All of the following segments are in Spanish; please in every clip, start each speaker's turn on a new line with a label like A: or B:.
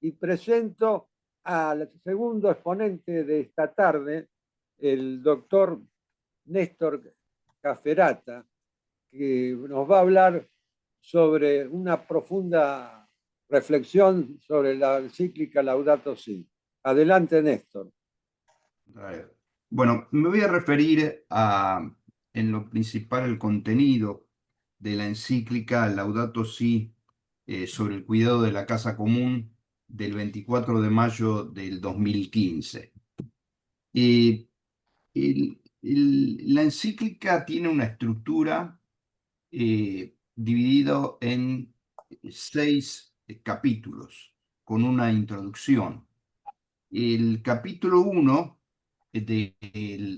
A: y presento al segundo exponente de esta tarde, el doctor Néstor Cafferata, que nos va a hablar sobre una profunda reflexión sobre la encíclica Laudato Si. Adelante, Néstor.
B: Bueno, me voy a referir en lo principal, el contenido de la encíclica Laudato Si sobre el cuidado de la casa común del 24 de mayo del 2015. La encíclica tiene una estructura dividido en 6 capítulos con una introducción. El capítulo 1 de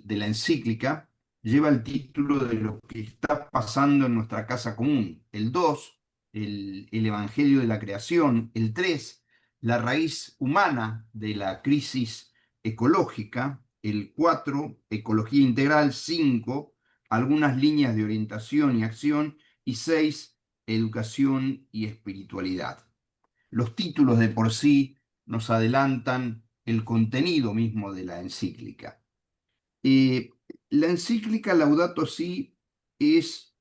B: la encíclica lleva el título de lo que está pasando en nuestra casa común. El 2, el Evangelio de la creación. El 3, la raíz humana de la crisis ecológica. El 4, ecología integral. 5, algunas líneas de orientación y acción. Y 6, educación y espiritualidad. Los títulos de por sí nos adelantan el contenido mismo de la encíclica. La encíclica Laudato Si es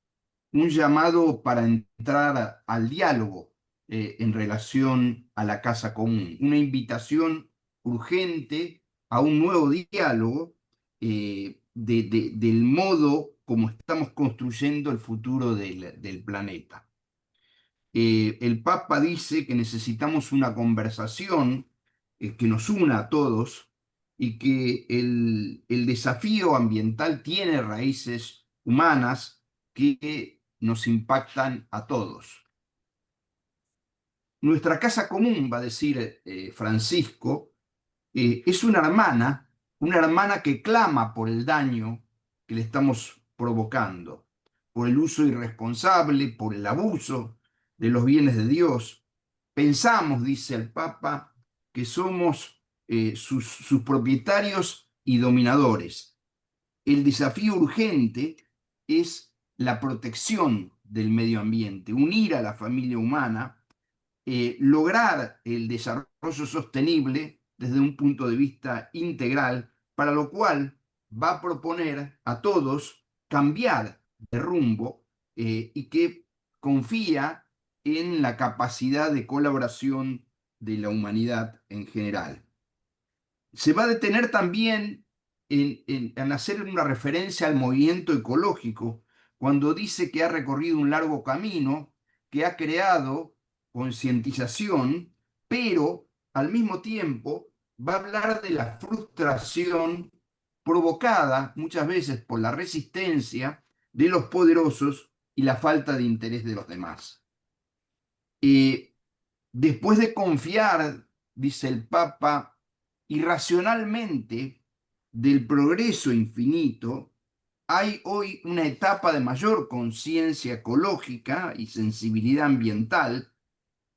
B: un llamado para entrar al diálogo en relación a la casa común, una invitación urgente a un nuevo diálogo del modo como estamos construyendo el futuro del planeta. El Papa dice que necesitamos una conversación que nos una a todos y que el desafío ambiental tiene raíces humanas que nos impactan a todos. Nuestra casa común, va a decir Francisco, es una hermana que clama por el daño que le estamos provocando, por el uso irresponsable, por el abuso de los bienes de Dios. Pensamos, dice el Papa, que somos sus propietarios y dominadores. El desafío urgente es la protección del medio ambiente, unir a la familia humana, lograr el desarrollo sostenible desde un punto de vista integral, para lo cual va a proponer a todos cambiar de rumbo y que confía en la capacidad de colaboración de la humanidad en general. Se va a detener también en hacer una referencia al movimiento ecológico, cuando dice que ha recorrido un largo camino, que ha creado concientización, pero al mismo tiempo va a hablar de la frustración provocada muchas veces por la resistencia de los poderosos y la falta de interés de los demás. Después de confiar, dice el Papa, irracionalmente del progreso infinito, hay hoy una etapa de mayor conciencia ecológica y sensibilidad ambiental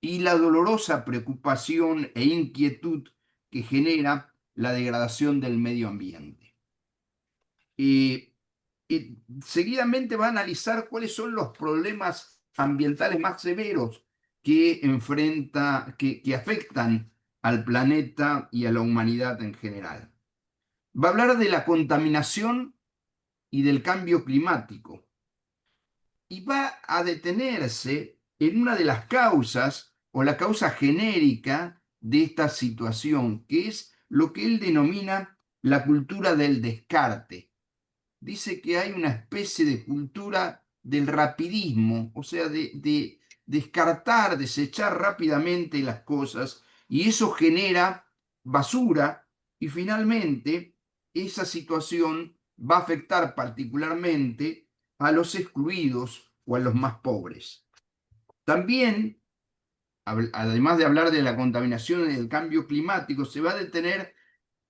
B: y la dolorosa preocupación e inquietud que genera la degradación del medio ambiente. Seguidamente va a analizar cuáles son los problemas ambientales más severos que afectan al planeta y a la humanidad en general. Va a hablar de la contaminación y del cambio climático. Y va a detenerse en una de las causas o la causa genérica de esta situación, que es lo que él denomina la cultura del descarte. Dice que hay una especie de cultura del rapidismo, o sea, de descartar, desechar rápidamente las cosas, y eso genera basura, y finalmente esa situación va a afectar particularmente a los excluidos o a los más pobres. También, además de hablar de la contaminación y del cambio climático, se va a detener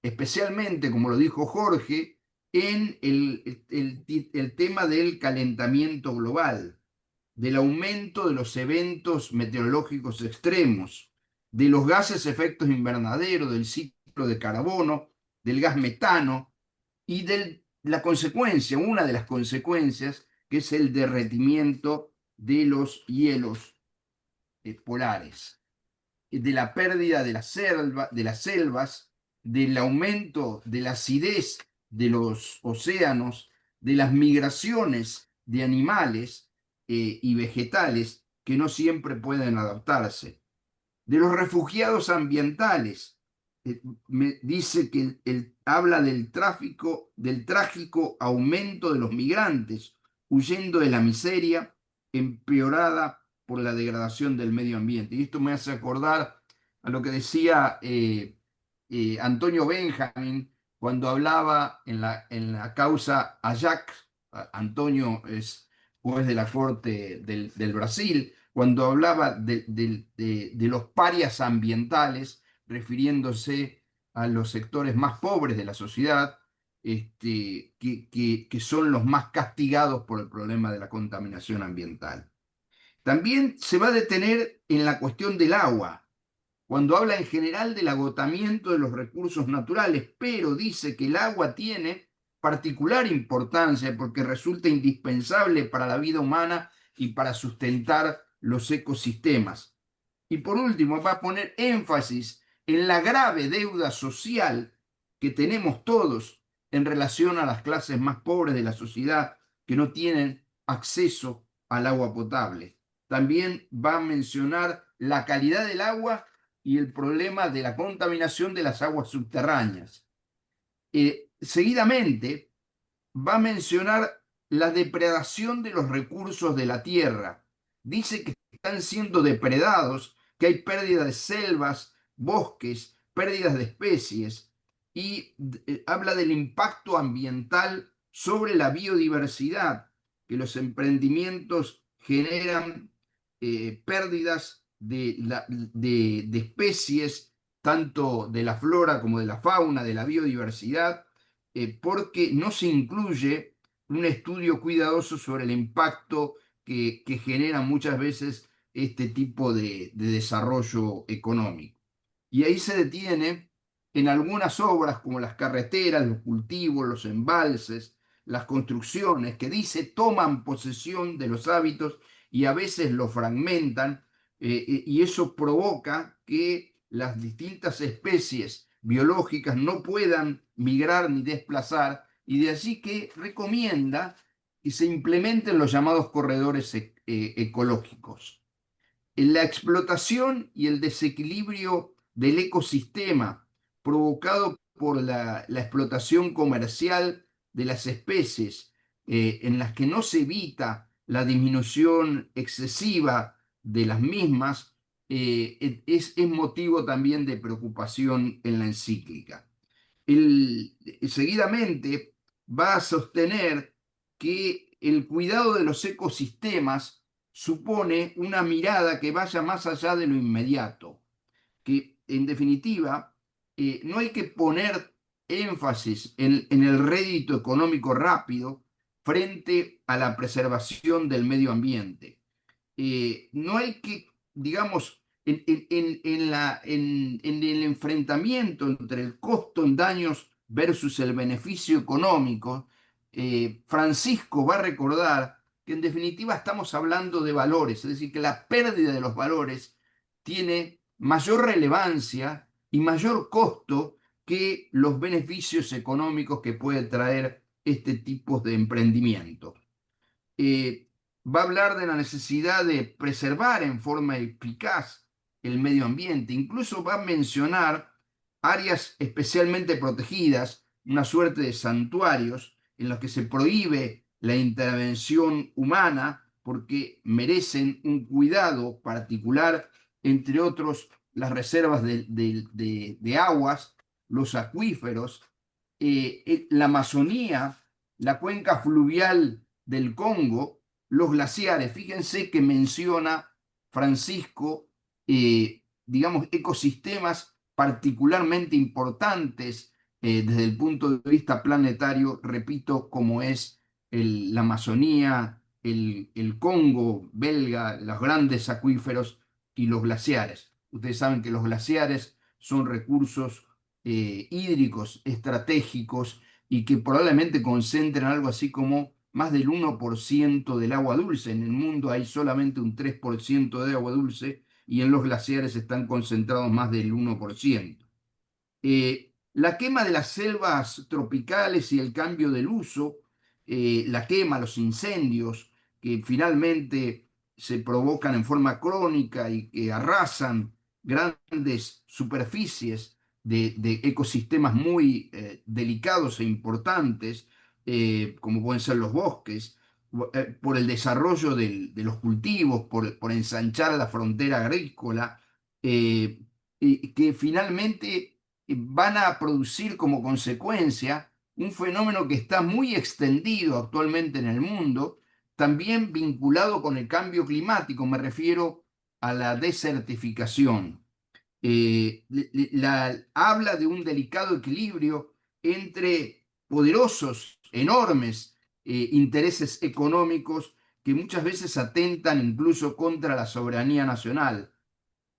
B: especialmente, como lo dijo Jorge, en el tema del calentamiento global, del aumento de los eventos meteorológicos extremos, de los gases efectos invernadero, del ciclo de carbono, del gas metano y de la consecuencia, una de las consecuencias, que es el derretimiento de los hielos polares. de la pérdida de de las selvas, del aumento de la acidez de los océanos, de las migraciones de animales y vegetales que no siempre pueden adaptarse, de los refugiados ambientales. Me dice que habla del tráfico, del trágico aumento de los migrantes huyendo de la miseria empeorada por la degradación del medio ambiente. Y esto me hace acordar a lo que decía Antonio Benjamin cuando hablaba en la causa Ajax. Antonio es juez de la Corte del Brasil, cuando hablaba de los parias ambientales, refiriéndose a los sectores más pobres de la sociedad, que son los más castigados por el problema de la contaminación ambiental. También se va a detener en la cuestión del agua, cuando habla en general del agotamiento de los recursos naturales, pero dice que el agua tiene particular importancia porque resulta indispensable para la vida humana y para sustentar los ecosistemas. Y por último, va a poner énfasis en la grave deuda social que tenemos todos en relación a las clases más pobres de la sociedad que no tienen acceso al agua potable. También va a mencionar la calidad del agua y el problema de la contaminación de las aguas subterráneas. Seguidamente va a mencionar la depredación de los recursos de la tierra. Dice que están siendo depredados, que hay pérdida de selvas, bosques, pérdidas de especies, y habla del impacto ambiental sobre la biodiversidad, que los emprendimientos generan pérdidas de especies, tanto de la flora como de la fauna, de la biodiversidad, porque no se incluye un estudio cuidadoso sobre el impacto que genera muchas veces este tipo de desarrollo económico. Y ahí se detiene en algunas obras como las carreteras, los cultivos, los embalses, las construcciones, que dice toman posesión de los hábitos y a veces los fragmentan, y eso provoca que las distintas especies biológicas no puedan migrar ni desplazar, y de allí que recomienda que se implementen los llamados corredores ecológicos. En la explotación y el desequilibrio del ecosistema provocado por la explotación comercial de las especies, en las que no se evita la disminución excesiva de las mismas, es motivo también de preocupación en la encíclica. Seguidamente va a sostener que el cuidado de los ecosistemas supone una mirada que vaya más allá de lo inmediato, que en definitiva no hay que poner énfasis en el rédito económico rápido frente a la preservación del medio ambiente. No hay que, digamos, en el enfrentamiento entre el costo en daños versus el beneficio económico, Francisco va a recordar que en definitiva estamos hablando de valores, es decir, que la pérdida de los valores tiene mayor relevancia y mayor costo que los beneficios económicos que puede traer este tipo de emprendimiento. Va a hablar de la necesidad de preservar en forma eficaz el medio ambiente. Incluso va a mencionar áreas especialmente protegidas, una suerte de santuarios en los que se prohíbe la intervención humana porque merecen un cuidado particular, entre otros las reservas de aguas, los acuíferos, la Amazonía, la cuenca fluvial del Congo, los glaciares. Fíjense que menciona Francisco, digamos, ecosistemas particularmente importantes desde el punto de vista planetario, repito, como es la Amazonía, el Congo belga, los grandes acuíferos y los glaciares. Ustedes saben que los glaciares son recursos hídricos estratégicos y que probablemente concentran algo así como más del 1% del agua dulce. En el mundo hay solamente un 3% de agua dulce, y en los glaciares están concentrados más del 1%. La quema de las selvas tropicales y el cambio del uso, la quema, los incendios, que finalmente se provocan en forma crónica y que arrasan grandes superficies de ecosistemas muy delicados e importantes, como pueden ser los bosques, por el desarrollo de los cultivos, por ensanchar la frontera agrícola, que finalmente van a producir como consecuencia un fenómeno que está muy extendido actualmente en el mundo, también vinculado con el cambio climático, me refiero a la desertificación. Habla de un delicado equilibrio entre poderosos, enormes intereses económicos que muchas veces atentan incluso contra la soberanía nacional.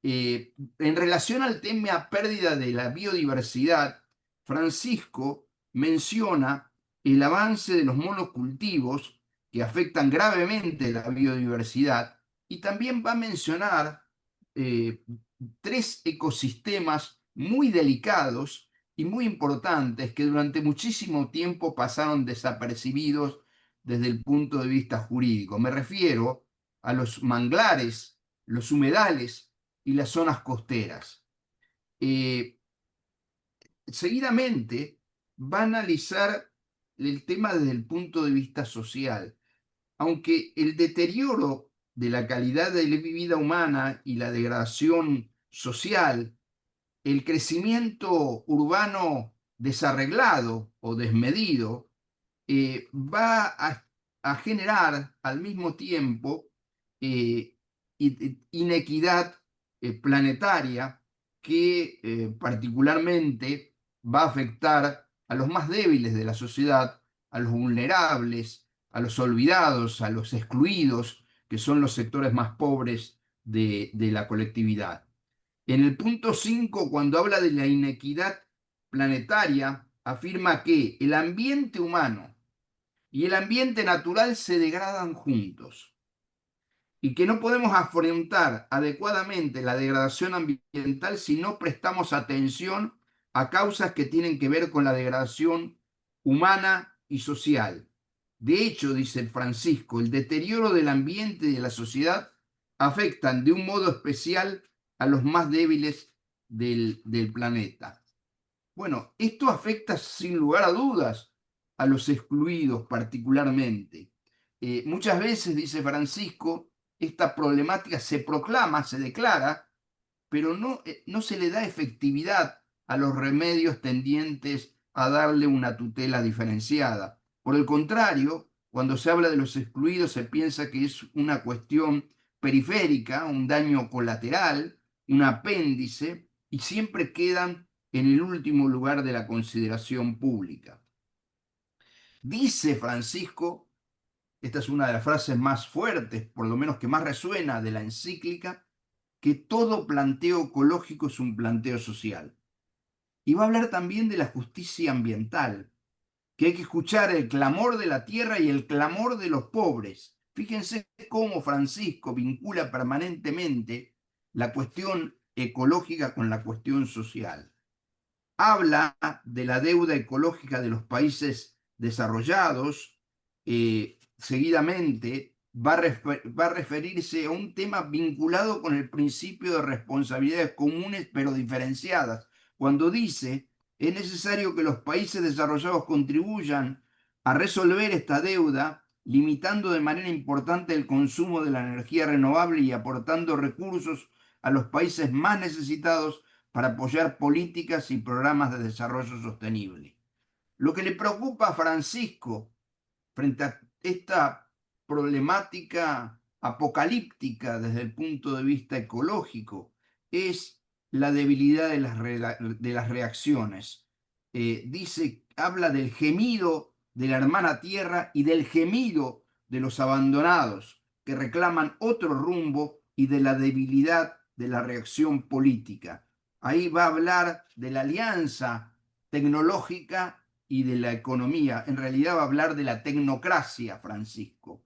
B: En relación al tema pérdida de la biodiversidad, Francisco menciona el avance de los monocultivos que afectan gravemente la biodiversidad y también va a mencionar eh, tres ecosistemas muy delicados y muy importantes que durante muchísimo tiempo pasaron desapercibidos desde el punto de vista jurídico. Me refiero a los manglares, los humedales y las zonas costeras. Eh, Seguidamente va a analizar el tema desde el punto de vista social, aunque el deterioro de la calidad de la vida humana y la degradación social, el crecimiento urbano desarreglado o desmedido, va a generar al mismo tiempo eh, inequidad planetaria que particularmente va a afectar a los más débiles de la sociedad, a los vulnerables, a los olvidados, a los excluidos, que son los sectores más pobres de la colectividad. En el punto 5, cuando habla de la inequidad planetaria, afirma que el ambiente humano y el ambiente natural se degradan juntos y que no podemos afrontar adecuadamente la degradación ambiental si no prestamos atención a causas que tienen que ver con la degradación humana y social. De hecho, dice Francisco, el deterioro del ambiente y de la sociedad afectan de un modo especial a los más débiles del planeta. Bueno, esto afecta sin lugar a dudas a los excluidos particularmente. Muchas veces, dice Francisco, esta problemática se proclama, se declara, pero no se le da efectividad a los remedios tendientes a darle una tutela diferenciada. Por el contrario, cuando se habla de los excluidos se piensa que es una cuestión periférica, un daño colateral, un apéndice, y siempre quedan en el último lugar de la consideración pública. Dice Francisco, esta es una de las frases más fuertes, por lo menos que más resuena de la encíclica, que todo planteo ecológico es un planteo social. Y va a hablar también de la justicia ambiental, que hay que escuchar el clamor de la tierra y el clamor de los pobres. Fíjense cómo Francisco vincula permanentemente la cuestión ecológica con la cuestión social. Habla de la deuda ecológica de los países desarrollados, seguidamente va a referirse a un tema vinculado con el principio de responsabilidades comunes pero diferenciadas, cuando dice es necesario que los países desarrollados contribuyan a resolver esta deuda, limitando de manera importante el consumo de la energía renovable y aportando recursos a los países más necesitados para apoyar políticas y programas de desarrollo sostenible. Lo que le preocupa a Francisco frente a esta problemática apocalíptica desde el punto de vista ecológico es la debilidad de las reacciones. Habla del gemido de la hermana tierra y del gemido de los abandonados que reclaman otro rumbo y de la debilidad de la reacción política. Ahí va a hablar de la alianza tecnológica y de la economía. En realidad va a hablar de la tecnocracia, Francisco.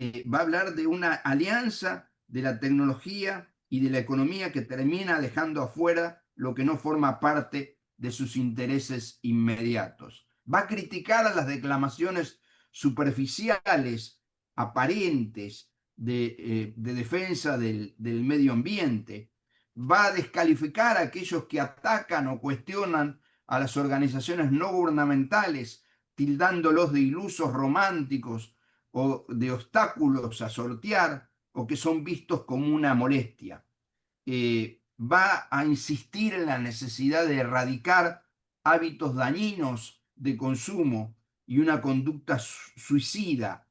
B: Va a hablar de una alianza de la tecnología y de la economía que termina dejando afuera lo que no forma parte de sus intereses inmediatos. Va a criticar a las declamaciones superficiales, aparentes, de defensa del medio ambiente. Va a descalificar a aquellos que atacan o cuestionan a las organizaciones no gubernamentales, tildándolos de ilusos románticos o de obstáculos a sortear o que son vistos como una molestia. Va a insistir en la necesidad de erradicar hábitos dañinos de consumo y una conducta suicida.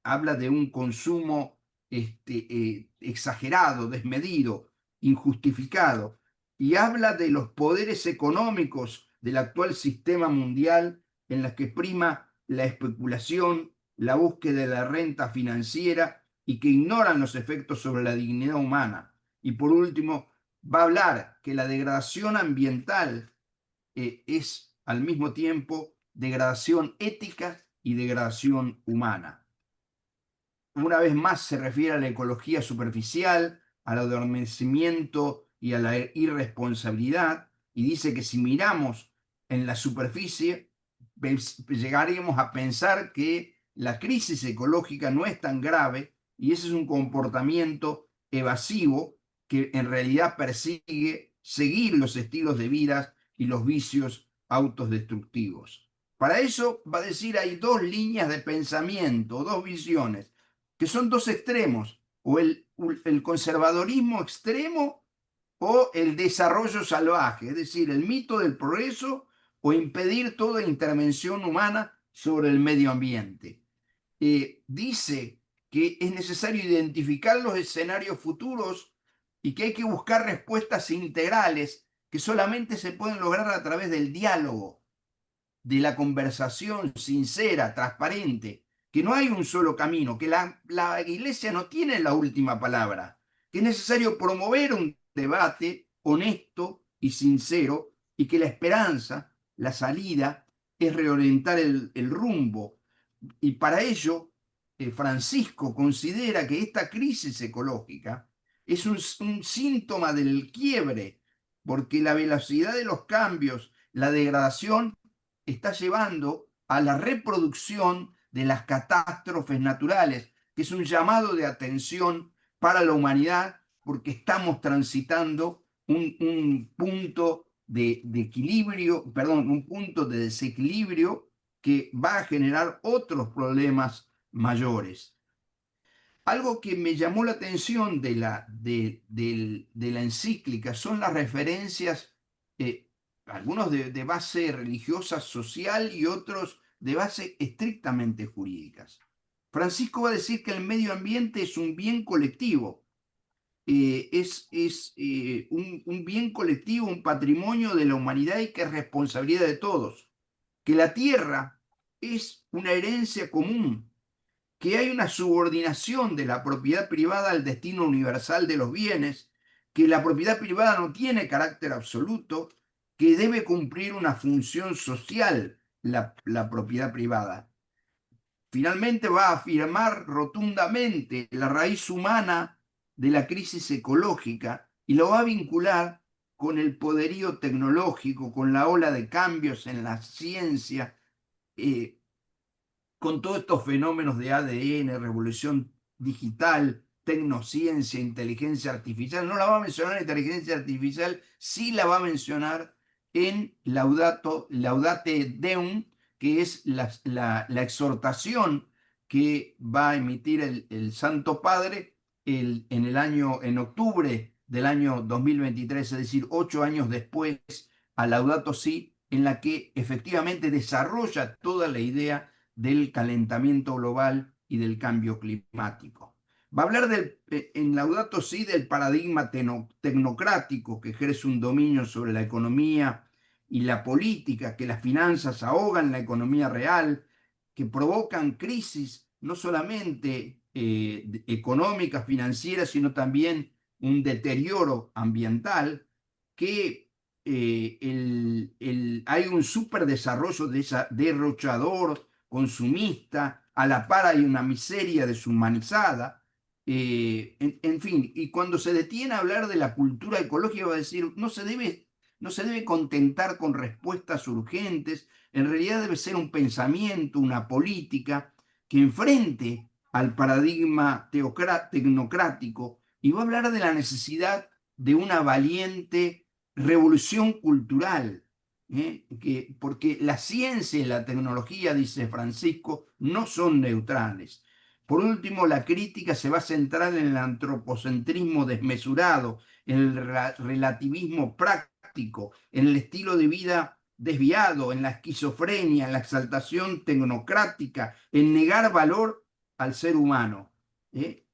B: Habla de un consumo exagerado, desmedido, injustificado, y habla de los poderes económicos del actual sistema mundial en los que prima la especulación, la búsqueda de la renta financiera y que ignoran los efectos sobre la dignidad humana. Y por último, va a hablar que la degradación ambiental es al mismo tiempo degradación ética y degradación humana. Una vez más se refiere a la ecología superficial, al adormecimiento y a la irresponsabilidad, y dice que si miramos en la superficie, llegaríamos a pensar que la crisis ecológica no es tan grave, y ese es un comportamiento evasivo que en realidad persigue seguir los estilos de vida y los vicios autodestructivos. Para eso va a decir hay dos líneas de pensamiento, dos visiones, que son dos extremos, o el conservadorismo extremo o el desarrollo salvaje, es decir, el mito del progreso o impedir toda intervención humana sobre el medio ambiente. Dice que es necesario identificar los escenarios futuros y que hay que buscar respuestas integrales que solamente se pueden lograr a través del diálogo, de la conversación sincera, transparente, que no hay un solo camino, que la iglesia no tiene la última palabra, que es necesario promover un debate honesto y sincero y que la esperanza, la salida, es reorientar el rumbo. Y para ello, Francisco considera que esta crisis ecológica es un síntoma del quiebre, porque la velocidad de los cambios, la degradación, está llevando a la reproducción de las catástrofes naturales, que es un llamado de atención para la humanidad, porque estamos transitando un punto de equilibrio, perdón, un punto de desequilibrio que va a generar otros problemas mayores. Algo que me llamó la atención de la encíclica son las referencias, algunos de base religiosa, social y otros de base estrictamente jurídicas. Francisco va a decir que el medio ambiente es un bien colectivo, es un bien colectivo, un patrimonio de la humanidad y que es responsabilidad de todos, que la tierra es una herencia común, que hay una subordinación de la propiedad privada al destino universal de los bienes, que la propiedad privada no tiene carácter absoluto, que debe cumplir una función social la propiedad privada. Finalmente va a afirmar rotundamente la raíz humana de la crisis ecológica y lo va a vincular con el poderío tecnológico, con la ola de cambios en la ciencia, con todos estos fenómenos de ADN, revolución digital, tecnociencia, inteligencia artificial. No la va a mencionar en inteligencia artificial, sí la va a mencionar en Laudate Deum, que es la exhortación que va a emitir el Santo Padre en octubre del año 2023, es decir, 8 años después, a Laudato Si, en la que efectivamente desarrolla toda la idea del calentamiento global y del cambio climático. Va a hablar en Laudato Si del paradigma tecnocrático que ejerce un dominio sobre la economía y la política, que las finanzas ahogan la economía real, que provocan crisis no solamente económicas, financieras, sino también un deterioro ambiental, que hay un superdesarrollo derrochador, consumista, a la par hay una miseria deshumanizada, En fin, y cuando se detiene a hablar de la cultura ecológica va a decir, no se debe contentar con respuestas urgentes, en realidad debe ser un pensamiento, una política que enfrente al paradigma tecnocrático y va a hablar de la necesidad de una valiente revolución cultural, porque la ciencia y la tecnología, dice Francisco, no son neutrales. Por último, la crítica se va a centrar en el antropocentrismo desmesurado, en el relativismo práctico, en el estilo de vida desviado, en la esquizofrenia, en la exaltación tecnocrática, en negar valor al ser humano.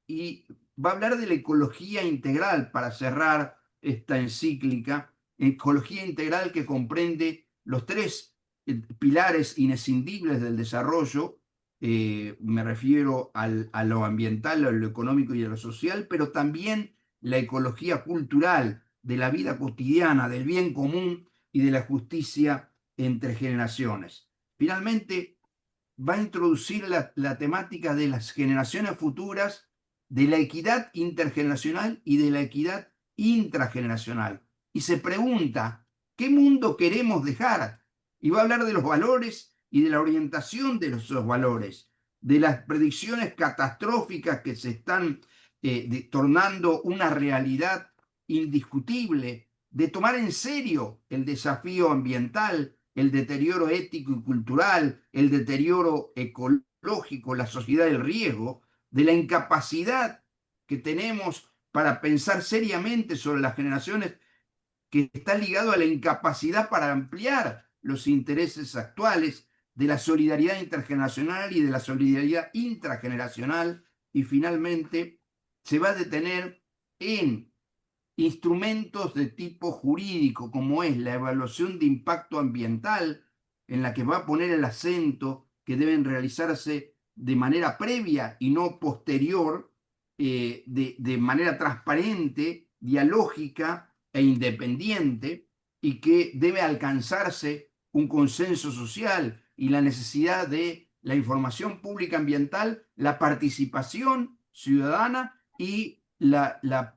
B: Y va a hablar de la ecología integral para cerrar esta encíclica, ecología integral que comprende los tres pilares inescindibles del desarrollo. Me refiero a lo ambiental, a lo económico y a lo social, pero también la ecología cultural de la vida cotidiana, del bien común y de la justicia entre generaciones. Finalmente, va a introducir la temática de las generaciones futuras, de la equidad intergeneracional y de la equidad intrageneracional. Y se pregunta, ¿qué mundo queremos dejar? Y va a hablar de los valores y de la orientación de esos valores, de las predicciones catastróficas que se están tornando una realidad indiscutible, de tomar en serio el desafío ambiental, el deterioro ético y cultural, el deterioro ecológico, la sociedad del riesgo, de la incapacidad que tenemos para pensar seriamente sobre las generaciones, que está ligado a la incapacidad para ampliar los intereses actuales, de la solidaridad intergeneracional y de la solidaridad intrageneracional, y finalmente se va a detener en instrumentos de tipo jurídico, como es la evaluación de impacto ambiental, en la que va a poner el acento que deben realizarse de manera previa y no posterior, de manera transparente, dialógica e independiente, y que debe alcanzarse un consenso social y la necesidad de la información pública ambiental, la participación ciudadana y la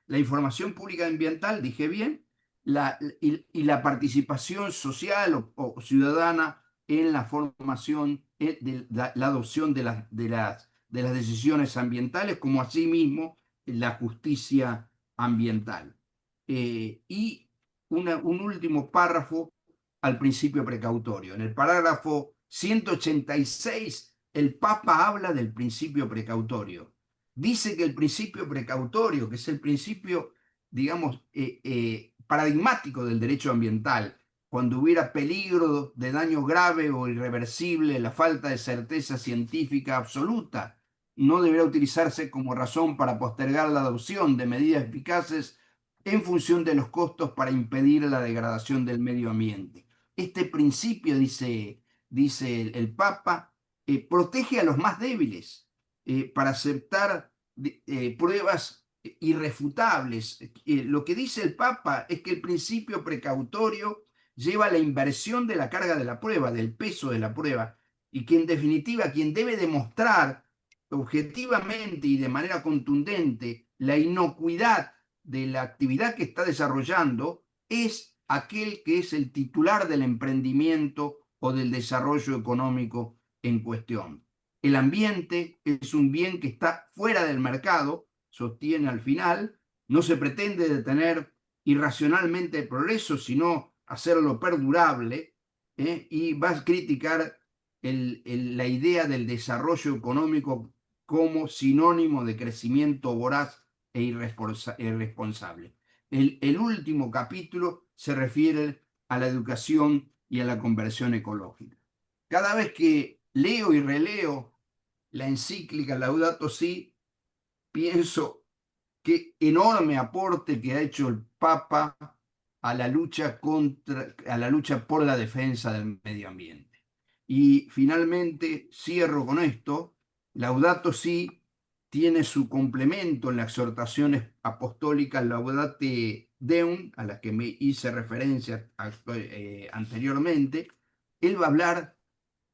B: información pública ambiental, dije bien, y la participación social o ciudadana en la formación, de la adopción de las decisiones ambientales, como asimismo la justicia ambiental. Y un último párrafo al principio precautorio. En el parágrafo 186, el Papa habla del principio precautorio. Dice que el principio precautorio, que es el principio, digamos, paradigmático del derecho ambiental, cuando hubiera peligro de daño grave o irreversible, la falta de certeza científica absoluta, no deberá utilizarse como razón para postergar la adopción de medidas eficaces en función de los costos para impedir la degradación del medio ambiente. Este principio, dice el Papa, protege a los más débiles para aceptar pruebas irrefutables. Lo que dice el Papa es que el principio precautorio lleva a la inversión de la carga de la prueba, del peso de la prueba, y que en definitiva quien debe demostrar objetivamente y de manera contundente la inocuidad de la actividad que está desarrollando es aquel que es el titular del emprendimiento o del desarrollo económico en cuestión. El ambiente es un bien que está fuera del mercado, sostiene al final, no se pretende detener irracionalmente el progreso, sino hacerlo perdurable, y va a criticar la idea del desarrollo económico como sinónimo de crecimiento voraz e irresponsable. El último capítulo se refiere a la educación y a la conversión ecológica. Cada vez que leo y releo la encíclica Laudato Si, pienso qué enorme aporte que ha hecho el Papa a la lucha por la defensa del medio ambiente. Y finalmente cierro con esto. Laudato Si tiene su complemento en la exhortación apostólica Laudate Deum, a la que me hice referencia anteriormente. Él va a hablar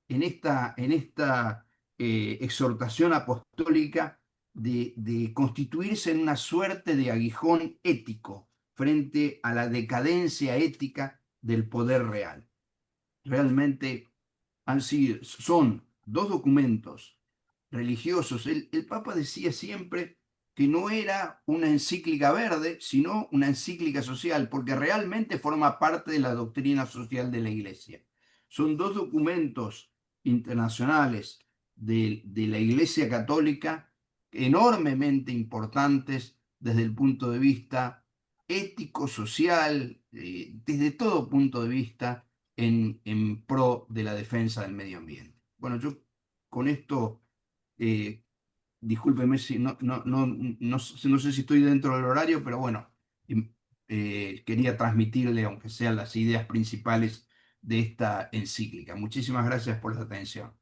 B: en esta exhortación apostólica de constituirse en una suerte de aguijón ético frente a la decadencia ética del poder real. Realmente son dos documentos religiosos. El Papa decía siempre que no era una encíclica verde, sino una encíclica social, porque realmente forma parte de la doctrina social de la Iglesia. Son dos documentos internacionales de la Iglesia Católica enormemente importantes desde el punto de vista ético, social, desde todo punto de vista en pro de la defensa del medio ambiente. Bueno, yo con esto, eh, discúlpeme si no sé si estoy dentro del horario, pero bueno, quería transmitirle, aunque sean las ideas principales de esta encíclica. Muchísimas gracias por la atención.